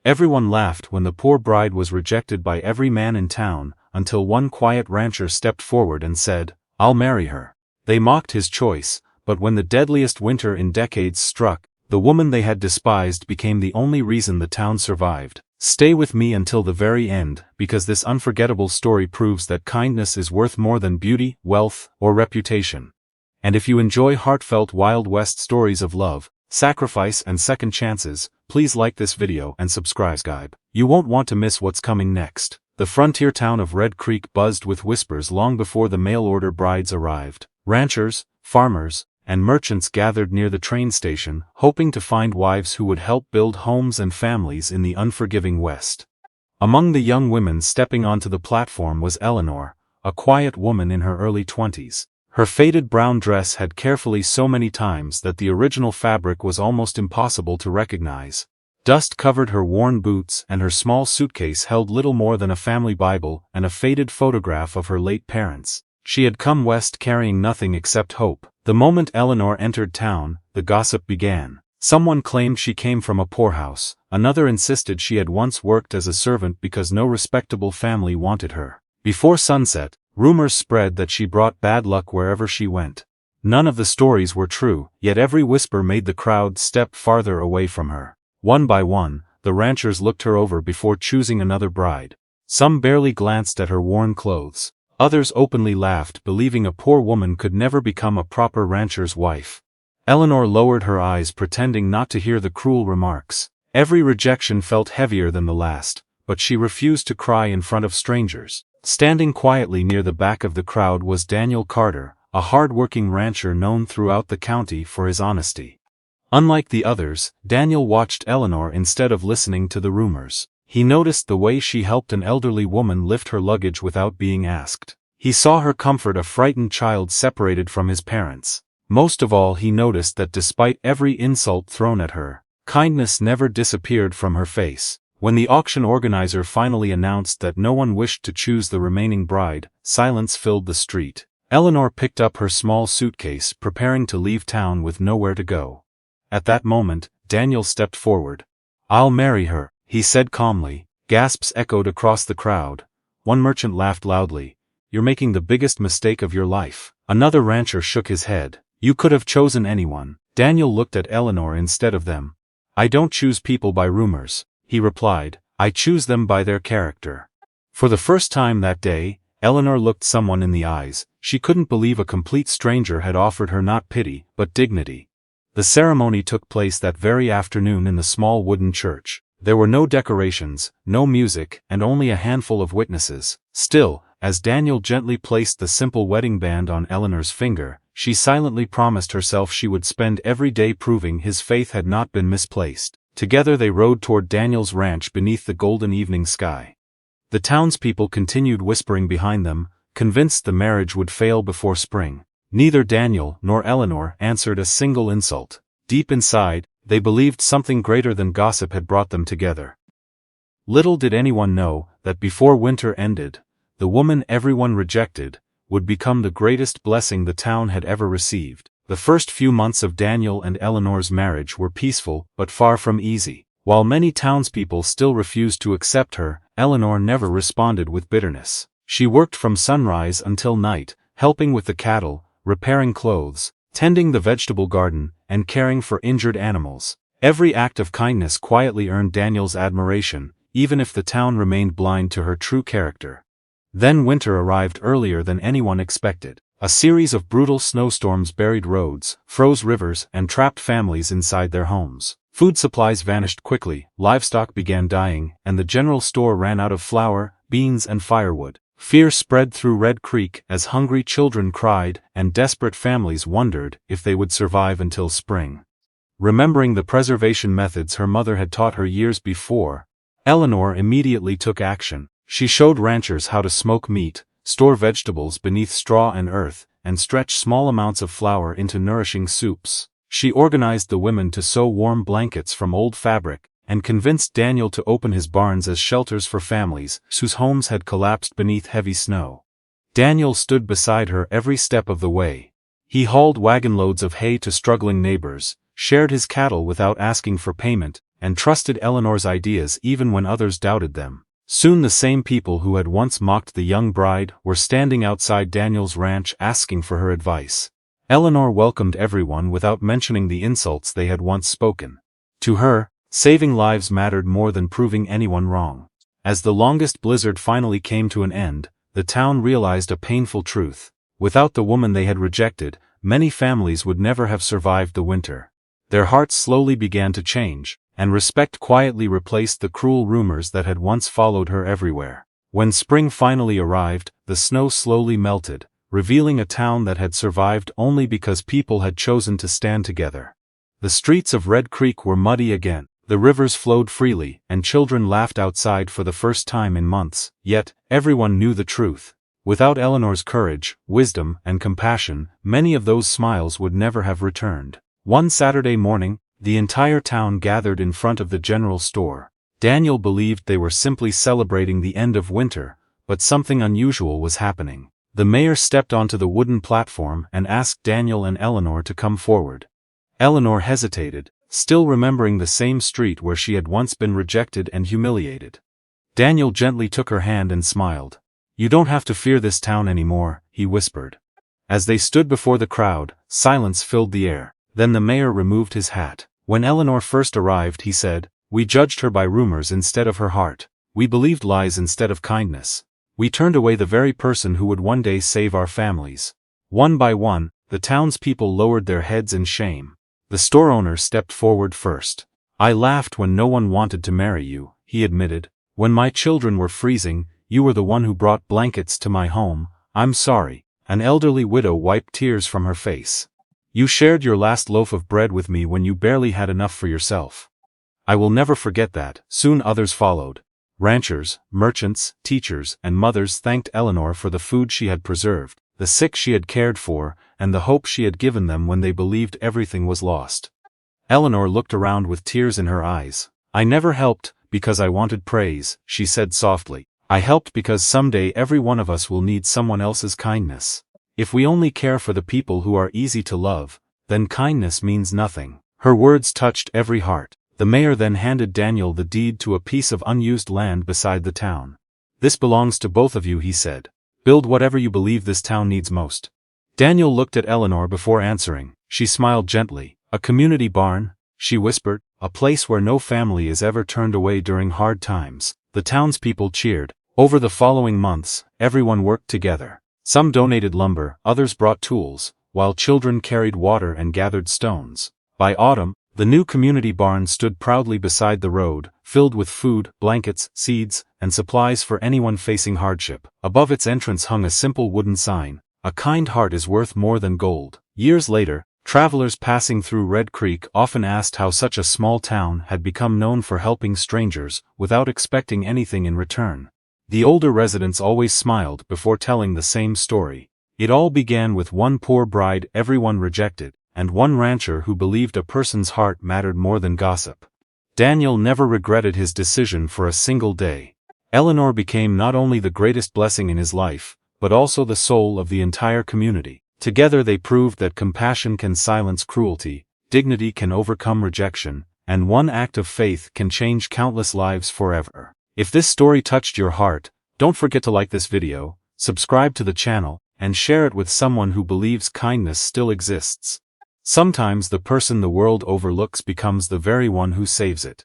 Everyone laughed when the poor bride was rejected by every man in town, until one quiet rancher stepped forward and said, "I'll marry her." They mocked his choice, but when the deadliest winter in decades struck, the woman they had despised became the only reason the town survived. Stay with me until the very end, because this unforgettable story proves that kindness is worth more than beauty, wealth, or reputation. And if you enjoy heartfelt Wild West stories of love, sacrifice and second chances, please like this video and subscribe. You won't want to miss what's coming next. The frontier town of Red Creek buzzed with whispers long before the mail-order brides arrived. Ranchers, farmers, and merchants gathered near the train station, hoping to find wives who would help build homes and families in the unforgiving West. Among the young women stepping onto the platform was Eleanor, a quiet woman in her early 20s. Her faded brown dress had carefully so many times that the original fabric was almost impossible to recognize. Dust covered her worn boots, and her small suitcase held little more than a family Bible and a faded photograph of her late parents. She had come west carrying nothing except hope. The moment Eleanor entered town, the gossip began. Someone claimed she came from a poorhouse, another insisted she had once worked as a servant because no respectable family wanted her. Before sunset, rumors spread that she brought bad luck wherever she went. None of the stories were true, yet every whisper made the crowd step farther away from her. One by one, the ranchers looked her over before choosing another bride. Some barely glanced at her worn clothes. Others openly laughed, believing a poor woman could never become a proper rancher's wife. Eleanor lowered her eyes, pretending not to hear the cruel remarks. Every rejection felt heavier than the last, but she refused to cry in front of strangers. Standing quietly near the back of the crowd was Daniel Carter, a hard-working rancher known throughout the county for his honesty. Unlike the others, Daniel watched Eleanor instead of listening to the rumors. He noticed the way she helped an elderly woman lift her luggage without being asked. He saw her comfort a frightened child separated from his parents. Most of all, he noticed that despite every insult thrown at her, kindness never disappeared from her face. When the auction organizer finally announced that no one wished to choose the remaining bride, silence filled the street. Eleanor picked up her small suitcase, preparing to leave town with nowhere to go. At that moment, Daniel stepped forward. "I'll marry her," he said calmly. Gasps echoed across the crowd. One merchant laughed loudly. "You're making the biggest mistake of your life." Another rancher shook his head. "You could have chosen anyone." Daniel looked at Eleanor instead of them. "I don't choose people by rumors," he replied. "I choose them by their character." For the first time that day, Eleanor looked someone in the eyes. She couldn't believe a complete stranger had offered her not pity, but dignity. The ceremony took place that very afternoon in the small wooden church. There were no decorations, no music, and only a handful of witnesses. Still, as Daniel gently placed the simple wedding band on Eleanor's finger, she silently promised herself she would spend every day proving his faith had not been misplaced. Together they rode toward Daniel's ranch beneath the golden evening sky. The townspeople continued whispering behind them, convinced the marriage would fail before spring. Neither Daniel nor Eleanor answered a single insult. Deep inside, they believed something greater than gossip had brought them together. Little did anyone know that before winter ended, the woman everyone rejected would become the greatest blessing the town had ever received. The first few months of Daniel and Eleanor's marriage were peaceful but far from easy. While many townspeople still refused to accept her, Eleanor never responded with bitterness. She worked from sunrise until night, helping with the cattle, repairing clothes, tending the vegetable garden, and caring for injured animals. Every act of kindness quietly earned Daniel's admiration, even if the town remained blind to her true character. Then winter arrived earlier than anyone expected. A series of brutal snowstorms buried roads, froze rivers, and trapped families inside their homes. Food supplies vanished quickly, livestock began dying, and the general store ran out of flour, beans, and firewood. Fear spread through Red Creek as hungry children cried and desperate families wondered if they would survive until spring. Remembering the preservation methods her mother had taught her years before, Eleanor immediately took action. She showed ranchers how to smoke meat, store vegetables beneath straw and earth, and stretch small amounts of flour into nourishing soups. She organized the women to sew warm blankets from old fabric, and convinced Daniel to open his barns as shelters for families whose homes had collapsed beneath heavy snow. Daniel stood beside her every step of the way. He hauled wagon loads of hay to struggling neighbors, shared his cattle without asking for payment, and trusted Eleanor's ideas even when others doubted them. Soon the same people who had once mocked the young bride were standing outside Daniel's ranch asking for her advice. Eleanor welcomed everyone without mentioning the insults they had once spoken. To her, saving lives mattered more than proving anyone wrong. As the longest blizzard finally came to an end, the town realized a painful truth. Without the woman they had rejected, many families would never have survived the winter. Their hearts slowly began to change, and respect quietly replaced the cruel rumors that had once followed her everywhere. When spring finally arrived, the snow slowly melted, revealing a town that had survived only because people had chosen to stand together. The streets of Red Creek were muddy again, the rivers flowed freely, and children laughed outside for the first time in months. Yet, everyone knew the truth. Without Eleanor's courage, wisdom, and compassion, many of those smiles would never have returned. One Saturday morning, the entire town gathered in front of the general store. Daniel believed they were simply celebrating the end of winter, but something unusual was happening. The mayor stepped onto the wooden platform and asked Daniel and Eleanor to come forward. Eleanor hesitated, still remembering the same street where she had once been rejected and humiliated. Daniel gently took her hand and smiled. "You don't have to fear this town anymore," he whispered. As they stood before the crowd, silence filled the air. Then the mayor removed his hat. When Eleanor first arrived, he said, "We judged her by rumors instead of her heart. We believed lies instead of kindness. We turned away the very person who would one day save our families." One by one, the townspeople lowered their heads in shame. The store owner stepped forward first. "I laughed when no one wanted to marry you," he admitted. "When my children were freezing, you were the one who brought blankets to my home. I'm sorry." An elderly widow wiped tears from her face. "You shared your last loaf of bread with me when you barely had enough for yourself. I will never forget that." Soon others followed. Ranchers, merchants, teachers, and mothers thanked Eleanor for the food she had preserved, the sick she had cared for, and the hope she had given them when they believed everything was lost. Eleanor looked around with tears in her eyes. "I never helped because I wanted praise," she said softly. "I helped because someday every one of us will need someone else's kindness. If we only care for the people who are easy to love, then kindness means nothing." Her words touched every heart. The mayor then handed Daniel the deed to a piece of unused land beside the town. "This belongs to both of you," he said. "Build whatever you believe this town needs most." Daniel looked at Eleanor before answering. She smiled gently. "A community barn," she whispered, "a place where no family is ever turned away during hard times." The townspeople cheered. Over the following months, everyone worked together. Some donated lumber, others brought tools, while children carried water and gathered stones. By autumn, the new community barn stood proudly beside the road, filled with food, blankets, seeds, and supplies for anyone facing hardship. Above its entrance hung a simple wooden sign, "A kind heart is worth more than gold." Years later, travelers passing through Red Creek often asked how such a small town had become known for helping strangers without expecting anything in return. The older residents always smiled before telling the same story. It all began with one poor bride everyone rejected, and one rancher who believed a person's heart mattered more than gossip. Daniel never regretted his decision for a single day. Eleanor became not only the greatest blessing in his life, but also the soul of the entire community. Together they proved that compassion can silence cruelty, dignity can overcome rejection, and one act of faith can change countless lives forever. If this story touched your heart, don't forget to like this video, subscribe to the channel, and share it with someone who believes kindness still exists. Sometimes the person the world overlooks becomes the very one who saves it.